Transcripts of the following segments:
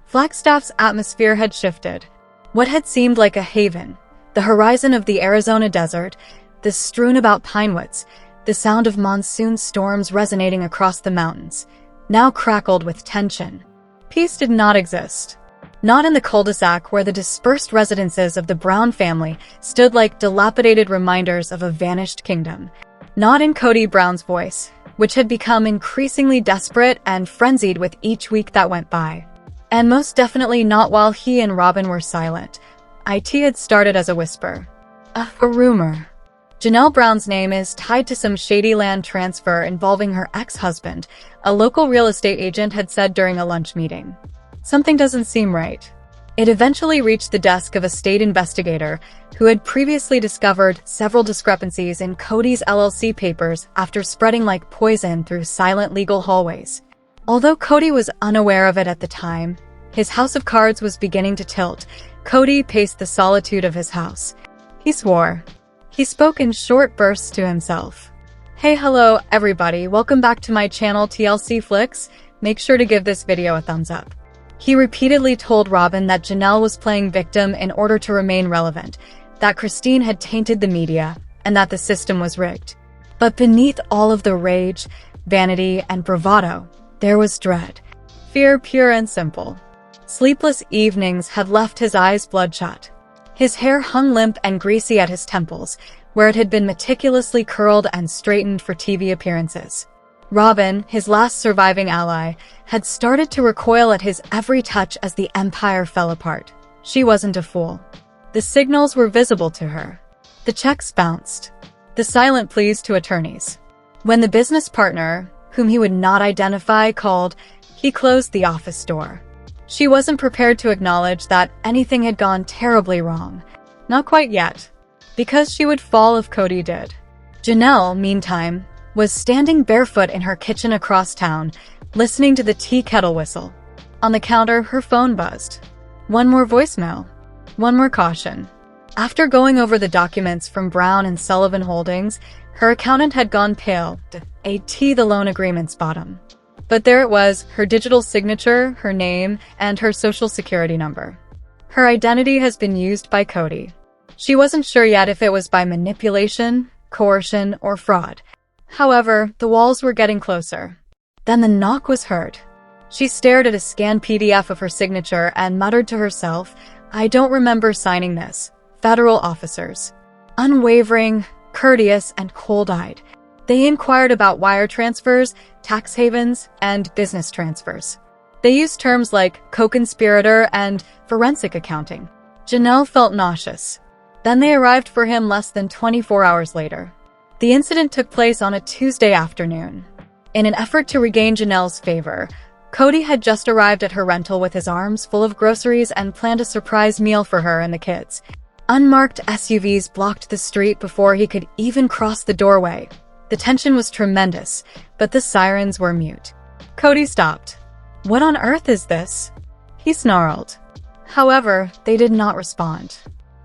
Flagstaff's atmosphere had shifted. What had seemed like a haven, the horizon of the Arizona desert, the strewn about pinewoods, the sound of monsoon storms resonating across the mountains, now crackled with tension. Peace did not exist. Not in the cul-de-sac where the dispersed residences of the Brown family stood like dilapidated reminders of a vanished kingdom. Not in Cody Brown's voice, which had become increasingly desperate and frenzied with each week that went by. And most definitely not while he and Robyn were silent. It had started as a whisper. A rumor. Janelle Brown's name is tied to some shady land transfer involving her ex-husband, a local real estate agent had said during a lunch meeting. Something doesn't seem right. It eventually reached the desk of a state investigator who had previously discovered several discrepancies in Cody's LLC papers after spreading like poison through silent legal hallways. Although Cody was unaware of it at the time, his house of cards was beginning to tilt. Cody paced the solitude of his house. He swore. He spoke in short bursts to himself. Hey, hello, everybody. Welcome back to my channel TLC Flicks. Make sure to give this video a thumbs up. He repeatedly told Robyn that Janelle was playing victim in order to remain relevant, that Christine had tainted the media, and that the system was rigged. But beneath all of the rage, vanity, and bravado, there was dread. Fear pure and simple. Sleepless evenings had left his eyes bloodshot. His hair hung limp and greasy at his temples, where it had been meticulously curled and straightened for TV appearances. Robyn, his last surviving ally, had started to recoil at his every touch as the empire fell apart. She wasn't a fool. The signals were visible to her. The checks bounced. The silent pleas to attorneys. When the business partner, whom he would not identify, called, he closed the office door. She wasn't prepared to acknowledge that anything had gone terribly wrong. Not quite yet. Because she would fall if Cody did. Janelle, meantime, was standing barefoot in her kitchen across town, listening to the tea kettle whistle. On the counter, her phone buzzed. One more voicemail. One more caution. After going over the documents from Brown and Sullivan Holdings, her accountant had gone pale, the loan agreement's bottom. But there it was, her digital signature, her name, and her social security number. Her identity has been used by Cody. She wasn't sure yet if it was by manipulation, coercion, or fraud. However, the walls were getting closer. Then the knock was heard. She stared at a scanned PDF of her signature and muttered to herself, I don't remember signing this. Federal officers. Unwavering, courteous, and cold-eyed. They inquired about wire transfers, tax havens, and business transfers. They used terms like co-conspirator and forensic accounting. Janelle felt nauseous. Then they arrived for him less than 24 hours later. The incident took place on a Tuesday afternoon. In an effort to regain Janelle's favor, Cody had just arrived at her rental with his arms full of groceries and planned a surprise meal for her and the kids. Unmarked SUVs blocked the street before he could even cross the doorway. The tension was tremendous, but the sirens were mute. Cody stopped. What on earth is this? He snarled. However, they did not respond.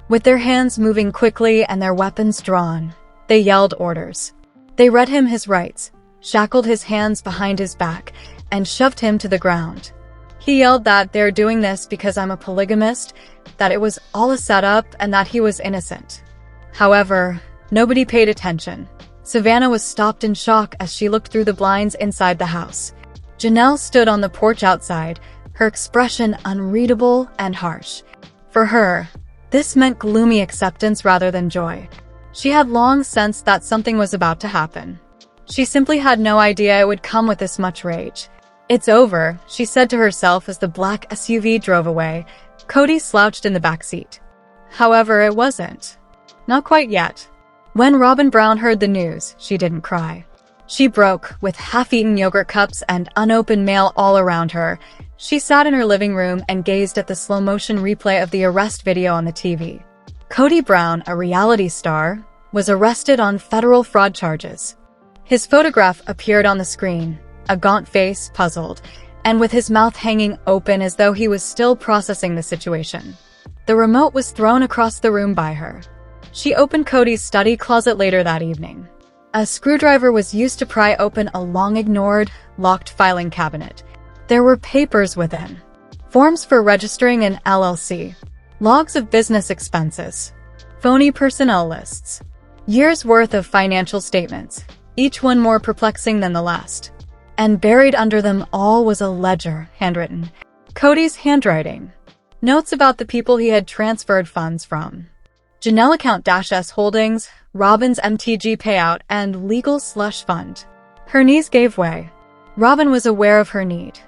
With their hands moving quickly and their weapons drawn, they yelled orders. They read him his rights, shackled his hands behind his back, and shoved him to the ground. He yelled that they're doing this because I'm a polygamist, that it was all a setup, and that he was innocent. However, nobody paid attention. Savannah was stopped in shock as she looked through the blinds inside the house. Janelle stood on the porch outside, her expression unreadable and harsh. For her, this meant gloomy acceptance rather than joy. She had long sensed that something was about to happen. She simply had no idea it would come with this much rage. It's over, she said to herself as the black SUV drove away. Cody slouched in the back seat. However, it wasn't. Not quite yet. When Robyn Brown heard the news, she didn't cry. She broke, with half-eaten yogurt cups and unopened mail all around her. She sat in her living room and gazed at the slow-motion replay of the arrest video on the TV. Cody Brown, a reality star, was arrested on federal fraud charges. His photograph appeared on the screen, a gaunt face, puzzled, and with his mouth hanging open as though he was still processing the situation. The remote was thrown across the room by her. She opened Cody's study closet later that evening. A screwdriver was used to pry open a long-ignored, locked filing cabinet. There were papers within. Forms for registering an LLC. Logs of business expenses. Phony personnel lists. Years' worth of financial statements, each one more perplexing than the last. And buried under them all was a ledger, handwritten. Cody's handwriting. Notes about the people he had transferred funds from. Janelle account-S holdings, Robyn's MTG payout, and legal slush fund. Her knees gave way. Robyn was aware of her need.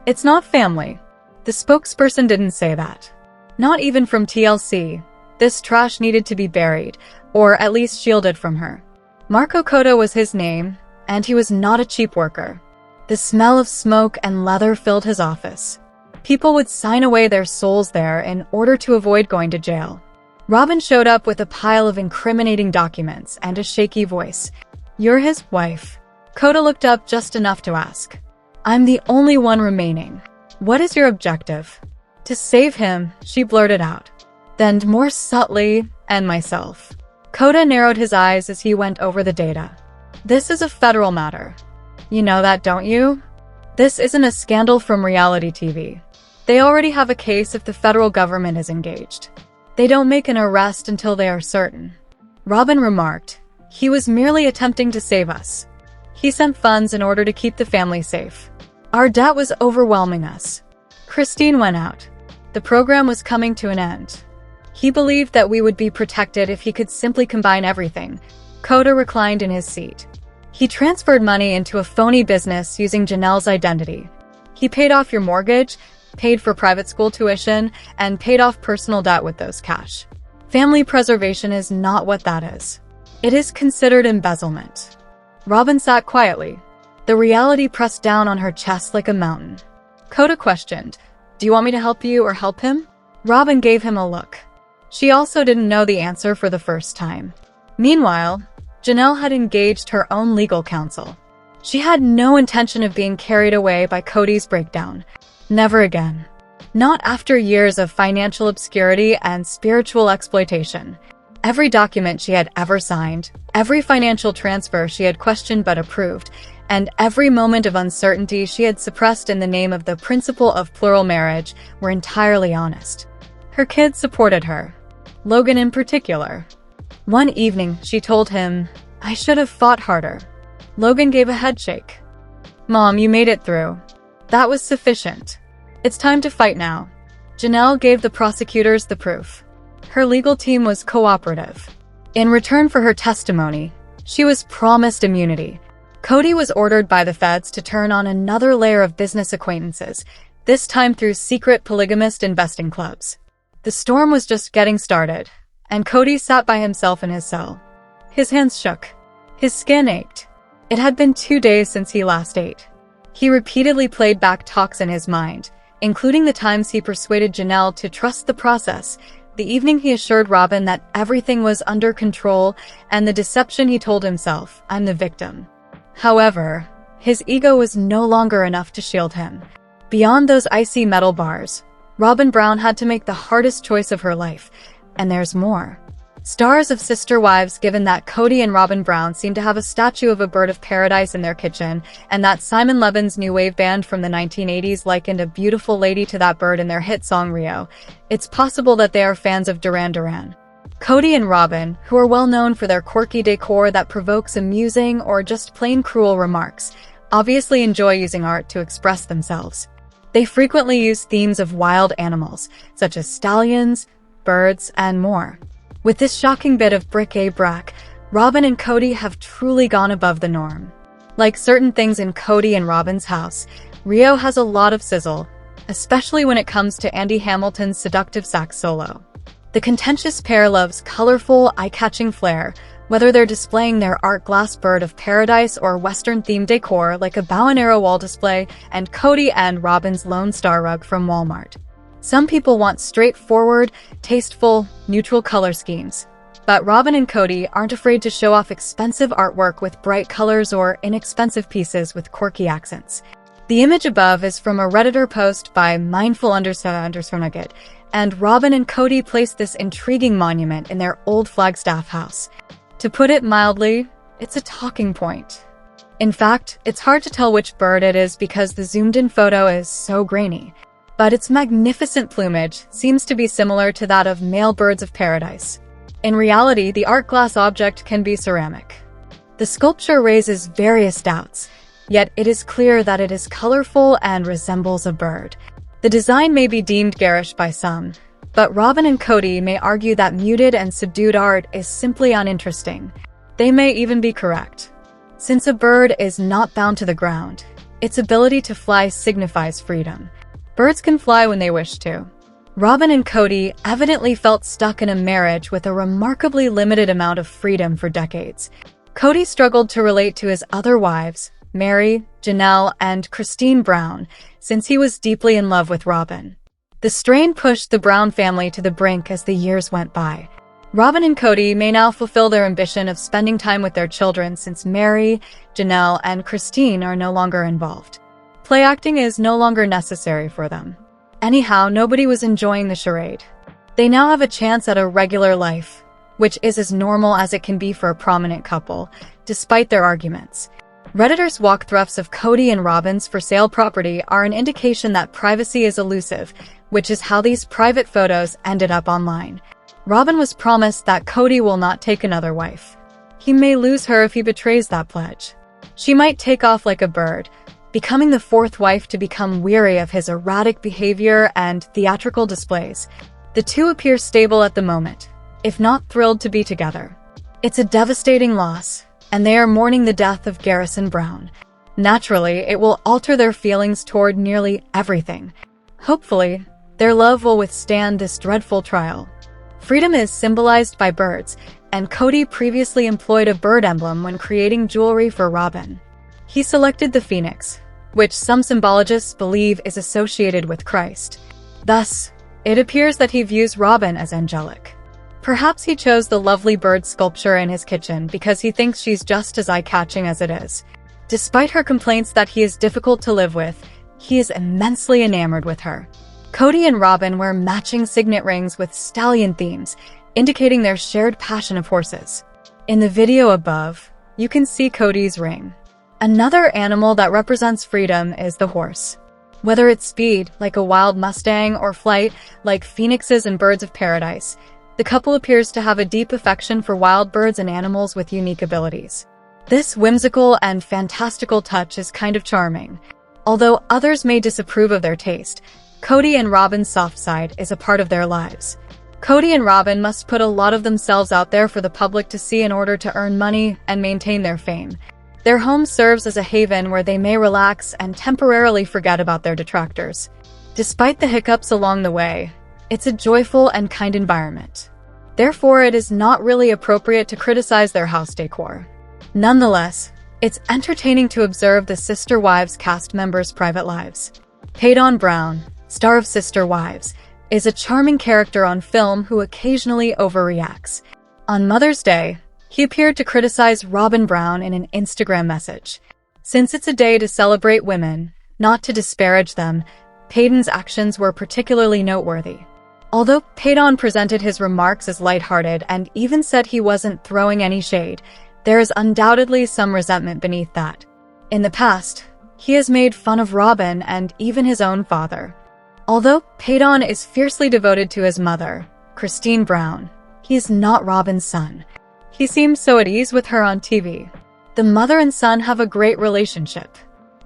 It's not family. The spokesperson didn't say that. Not even from TLC. This trash needed to be buried, or at least shielded from her. Marco Cotto was his name, and he was not a cheap worker. The smell of smoke and leather filled his office. People would sign away their souls there in order to avoid going to jail. Robyn showed up with a pile of incriminating documents and a shaky voice. "You're his wife." Cotto looked up just enough to ask. "I'm the only one remaining. What is your objective?" "To save him," she blurted out. Then more subtly, "and myself." Cotto narrowed his eyes as he went over the data. "This is a federal matter. You know that, don't you? This isn't a scandal from reality TV. They already have a case if the federal government is engaged. They don't make an arrest until they are certain." Robyn remarked, "He was merely attempting to save us. He sent funds in order to keep the family safe. Our debt was overwhelming us." Christine went out. The program was coming to an end. He believed that we would be protected if he could simply combine everything. Cotto reclined in his seat. He transferred money into a phony business using Janelle's identity. He paid off your mortgage, paid for private school tuition, and paid off personal debt with those cash. Family preservation is not what that is. It is considered embezzlement. Robyn sat quietly. The reality pressed down on her chest like a mountain. Cotto questioned, "Do you want me to help you or help him?" Robyn gave him a look. She also didn't know the answer for the first time. Meanwhile, Janelle had engaged her own legal counsel. She had no intention of being carried away by Cody's breakdown. Never again. Not after years of financial obscurity and spiritual exploitation. Every document she had ever signed, every financial transfer she had questioned but approved, and every moment of uncertainty she had suppressed in the name of the principle of plural marriage were entirely honest. Her kids supported her. Logan in particular. One evening, she told him, "I should have fought harder." Logan gave a headshake. "Mom, you made it through. That was sufficient. It's time to fight now." Janelle gave the prosecutors the proof. Her legal team was cooperative. In return for her testimony, she was promised immunity. Cody was ordered by the feds to turn on another layer of business acquaintances, this time through secret polygamist investing clubs. The storm was just getting started, and Cody sat by himself in his cell. His hands shook. His skin ached. It had been 2 days since he last ate. He repeatedly played back talks in his mind, including the times he persuaded Janelle to trust the process, the evening he assured Robyn that everything was under control, and the deception he told himself, "I'm the victim." However, his ego was no longer enough to shield him. Beyond those icy metal bars, Robyn Brown had to make the hardest choice of her life, and there's more. Stars of Sister Wives, given that Cody and Robyn Brown seem to have a statue of a bird of paradise in their kitchen, and that Simon Levin's new wave band from the 1980s likened a beautiful lady to that bird in their hit song Rio, it's possible that they are fans of Duran Duran. Cody and Robyn, who are well known for their quirky decor that provokes amusing or just plain cruel remarks, obviously enjoy using art to express themselves. They frequently use themes of wild animals, such as stallions, birds, and more. With this shocking bit of bric-a-brac, Robyn and Cody have truly gone above the norm. Like certain things in Cody and Robyn's house, Rio has a lot of sizzle, especially when it comes to Andy Hamilton's seductive sax solo. The contentious pair loves colorful, eye-catching flair, whether they're displaying their art glass bird of paradise or Western-themed decor like a bow and arrow wall display and Cody and Robyn's Lone Star rug from Walmart. Some people want straightforward, tasteful, neutral color schemes. But Robyn and Cody aren't afraid to show off expensive artwork with bright colors or inexpensive pieces with quirky accents. The image above is from a Redditor post by Mindful_Nugget, and Robyn and Cody placed this intriguing monument in their old Flagstaff house. To put it mildly, it's a talking point. In fact, it's hard to tell which bird it is because the zoomed-in photo is so grainy. but its magnificent plumage seems to be similar to that of male birds of paradise. In reality, the art glass object can be ceramic. The sculpture raises various doubts, yet it is clear that it is colorful and resembles a bird. The design may be deemed garish by some, but Robyn and Cody may argue that muted and subdued art is simply uninteresting. They may even be correct. Since a bird is not bound to the ground, its ability to fly signifies freedom. Birds can fly when they wish to. Robyn and Cody evidently felt stuck in a marriage with a remarkably limited amount of freedom for decades. Cody struggled to relate to his other wives, Mary, Janelle, and Christine Brown, since he was deeply in love with Robyn. The strain pushed the Brown family to the brink as the years went by. Robyn and Cody may now fulfill their ambition of spending time with their children since Mary, Janelle, and Christine are no longer involved. Play acting is no longer necessary for them. Anyhow, nobody was enjoying the charade. They now have a chance at a regular life, which is as normal as it can be for a prominent couple, despite their arguments. Redditors' walkthroughs of Cody and Robyn's for-sale property are an indication that privacy is elusive, which is how these private photos ended up online. Robyn was promised that Cody will not take another wife. He may lose her if he betrays that pledge. She might take off like a bird, becoming the fourth wife to become weary of his erratic behavior and theatrical displays. The two appear stable at the moment, if not thrilled to be together. It's a devastating loss, and they are mourning the death of Garrison Brown. Naturally, it will alter their feelings toward nearly everything. Hopefully, their love will withstand this dreadful trial. Freedom is symbolized by birds, and Cody previously employed a bird emblem when creating jewelry for Robyn. He selected the phoenix, which some symbologists believe is associated with Christ. Thus, it appears that he views Robyn as angelic. Perhaps he chose the lovely bird sculpture in his kitchen because he thinks she's just as eye-catching as it is. Despite her complaints that he is difficult to live with, he is immensely enamored with her. Cody and Robyn wear matching signet rings with stallion themes, indicating their shared passion of horses. In the video above, you can see Cody's ring. Another animal that represents freedom is the horse. Whether it's speed, like a wild Mustang, or flight, like phoenixes and birds of paradise, the couple appears to have a deep affection for wild birds and animals with unique abilities. This whimsical and fantastical touch is kind of charming. Although others may disapprove of their taste, Cody and Robyn's soft side is a part of their lives. Cody and Robyn must put a lot of themselves out there for the public to see in order to earn money and maintain their fame. Their home serves as a haven where they may relax and temporarily forget about their detractors. Despite the hiccups along the way, it's a joyful and kind environment. Therefore, it is not really appropriate to criticize their house decor. Nonetheless, it's entertaining to observe the Sister Wives cast members' private lives. Paedon Brown, star of Sister Wives, is a charming character on film who occasionally overreacts. On Mother's Day, he appeared to criticize Robyn Brown in an Instagram message. Since it's a day to celebrate women, not to disparage them, Paedon's actions were particularly noteworthy. Although Paedon presented his remarks as lighthearted and even said he wasn't throwing any shade, there is undoubtedly some resentment beneath that. In the past, he has made fun of Robyn and even his own father. Although Paedon is fiercely devoted to his mother, Christine Brown, he is not Robyn's son. He seems so at ease with her on TV. The mother and son have a great relationship.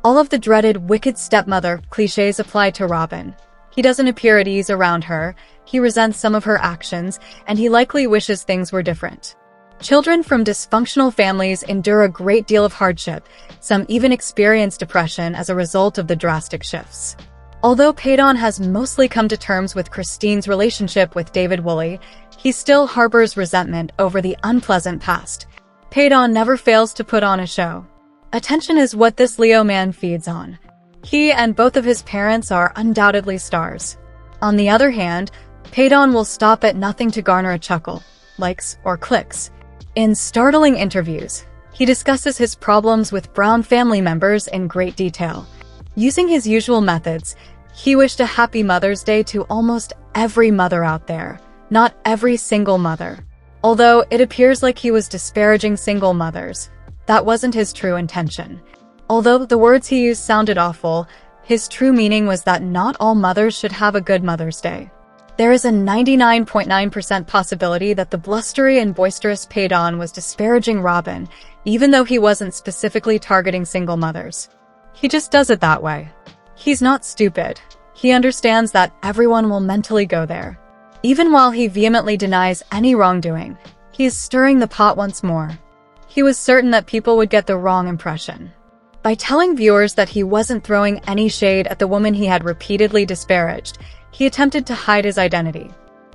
All of the dreaded wicked stepmother cliches apply to Robyn. He doesn't appear at ease around her, he resents some of her actions, and he likely wishes things were different. Children from dysfunctional families endure a great deal of hardship. Some even experience depression as a result of the drastic shifts. Although Paedon has mostly come to terms with Christine's relationship with David Woolley, he still harbors resentment over the unpleasant past. Paedon never fails to put on a show. Attention is what this Leo man feeds on. He and both of his parents are undoubtedly stars. On the other hand, Paedon will stop at nothing to garner a chuckle, likes, or clicks. In startling interviews, he discusses his problems with Brown family members in great detail. Using his usual methods, he wished a happy Mother's Day to almost every mother out there, not every single mother. Although it appears like he was disparaging single mothers, that wasn't his true intention. Although the words he used sounded awful, His true meaning was that not all mothers should have a good Mother's Day. There is a 99.9% possibility that the blustery and boisterous Paedon was disparaging Robyn, even though he wasn't specifically targeting single mothers. He just does it that way. He's not stupid. He understands that everyone will mentally go there. Even while he vehemently denies any wrongdoing, he is stirring the pot once more. He was certain that people would get the wrong impression. By telling viewers that he wasn't throwing any shade at the woman he had repeatedly disparaged, he attempted to hide his identity.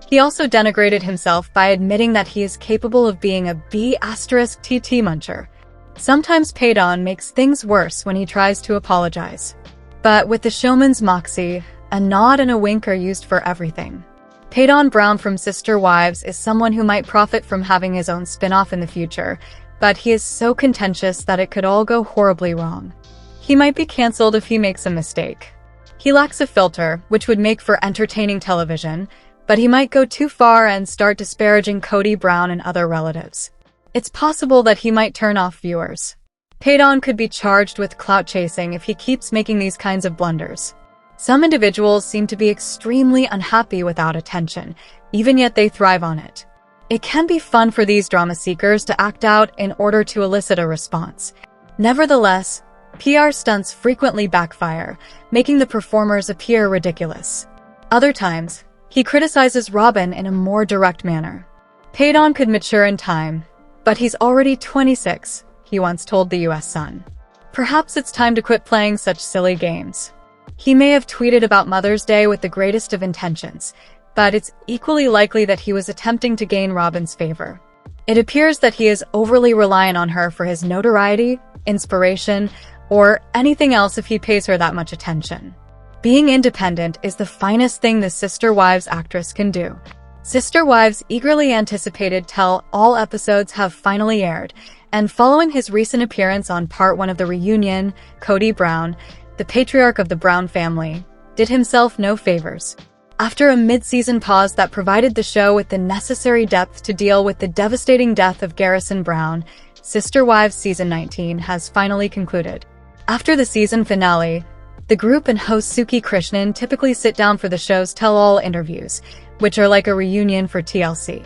He also denigrated himself by admitting that he is capable of being a B*TT muncher. Sometimes Paedon makes things worse when he tries to apologize. But with the showman's moxie, a nod and a wink are used for everything. Paedon Brown from Sister Wives is someone who might profit from having his own spin-off in the future, but he is so contentious that it could all go horribly wrong. He might be cancelled if he makes a mistake. He lacks a filter, which would make for entertaining television, but he might go too far and start disparaging Kody Brown and other relatives. It's possible that he might turn off viewers. Paedon could be charged with clout chasing if he keeps making these kinds of blunders. Some individuals seem to be extremely unhappy without attention, even yet they thrive on it. It can be fun for these drama seekers to act out in order to elicit a response. Nevertheless, PR stunts frequently backfire, making the performers appear ridiculous. Other times, he criticizes Robyn in a more direct manner. Paedon could mature in time, but he's already 26, he once told the US Sun. Perhaps it's time to quit playing such silly games. He may have tweeted about Mother's Day with the greatest of intentions, but it's equally likely that he was attempting to gain Robyn's favor. It appears that he is overly reliant on her for his notoriety, inspiration, or anything else if he pays her that much attention. Being independent is the finest thing the Sister Wives actress can do. Sister Wives' eagerly anticipated tell-all episodes have finally aired, and following his recent appearance on part 1 of the reunion, Cody Brown, the patriarch of the Brown family, did himself no favors. After a mid-season pause that provided the show with the necessary depth to deal with the devastating death of Garrison Brown, Sister Wives Season 19 has finally concluded. After the season finale, the group and host Suki Krishnan typically sit down for the show's tell-all interviews, which are like a reunion for TLC.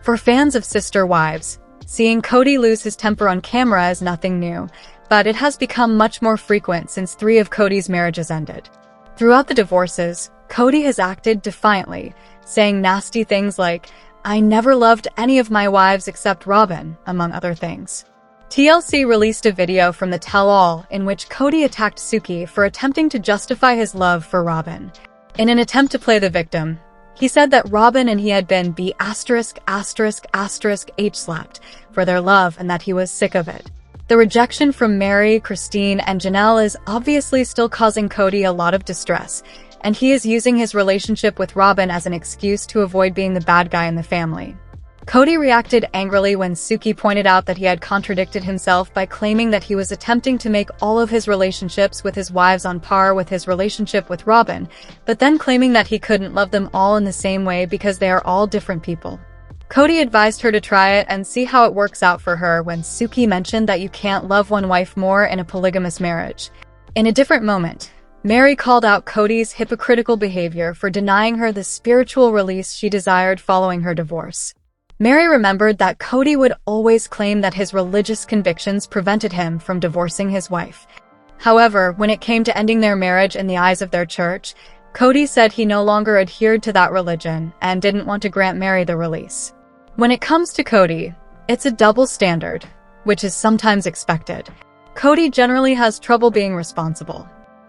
For fans of Sister Wives, seeing Cody lose his temper on camera is nothing new, but it has become much more frequent since 3 of Cody's marriages ended. Throughout the divorces, Cody has acted defiantly, saying nasty things like, "I never loved any of my wives except Robyn," among other things. TLC released a video from the tell-all in which Cody attacked Suki for attempting to justify his love for Robyn. In an attempt to play the victim, he said that Robyn and he had been H-slapped for their love and that he was sick of it. The rejection from Mary, Christine, and Janelle is obviously still causing Cody a lot of distress, and he is using his relationship with Robyn as an excuse to avoid being the bad guy in the family. Cody reacted angrily when Suki pointed out that he had contradicted himself by claiming that he was attempting to make all of his relationships with his wives on par with his relationship with Robyn, but then claiming that he couldn't love them all in the same way because they are all different people. Cody advised her to try it and see how it works out for her when Suki mentioned that you can't love one wife more in a polygamous marriage. In a different moment, Mary called out Cody's hypocritical behavior for denying her the spiritual release she desired following her divorce. Mary remembered that Cody would always claim that his religious convictions prevented him from divorcing his wife. However, when it came to ending their marriage in the eyes of their church, Cody said he no longer adhered to that religion and didn't want to grant Mary the release. When it comes to Cody, it's a double standard, which is sometimes expected. Cody generally has trouble being responsible.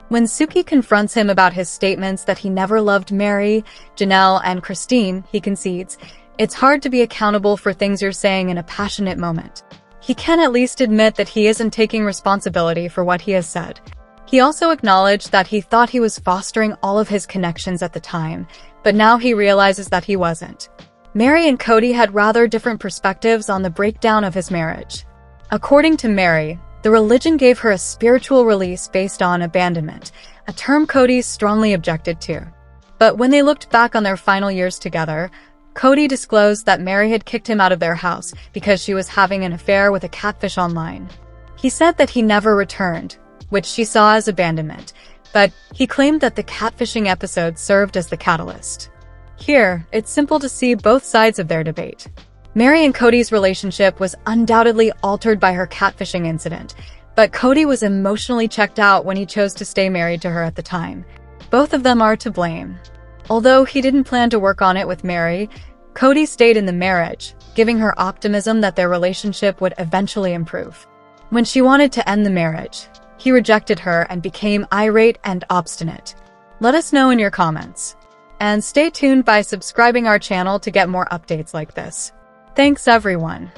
When Suki confronts him about his statements that he never loved Mary, Janelle, and Christine, he concedes, "It's hard to be accountable for things you're saying in a passionate moment." He can at least admit that he isn't taking responsibility for what he has said. He also acknowledged that he thought he was fostering all of his connections at the time, but now he realizes that he wasn't. Mary and Cody had rather different perspectives on the breakdown of his marriage. According to Mary, the religion gave her a spiritual release based on abandonment, a term Cody strongly objected to. But when they looked back on their final years together, Cody disclosed that Mary had kicked him out of their house because she was having an affair with a catfish online. He said that he never returned, which she saw as abandonment, but he claimed that the catfishing episode served as the catalyst. Here, it's simple to see both sides of their debate. Mary and Kody's relationship was undoubtedly altered by her catfishing incident, but Kody was emotionally checked out when he chose to stay married to her at the time. Both of them are to blame. Although he didn't plan to work on it with Mary, Kody stayed in the marriage, giving her optimism that their relationship would eventually improve. When she wanted to end the marriage, he rejected her and became irate and obstinate. Let us know in your comments. And stay tuned by subscribing our channel to get more updates like this. Thanks everyone.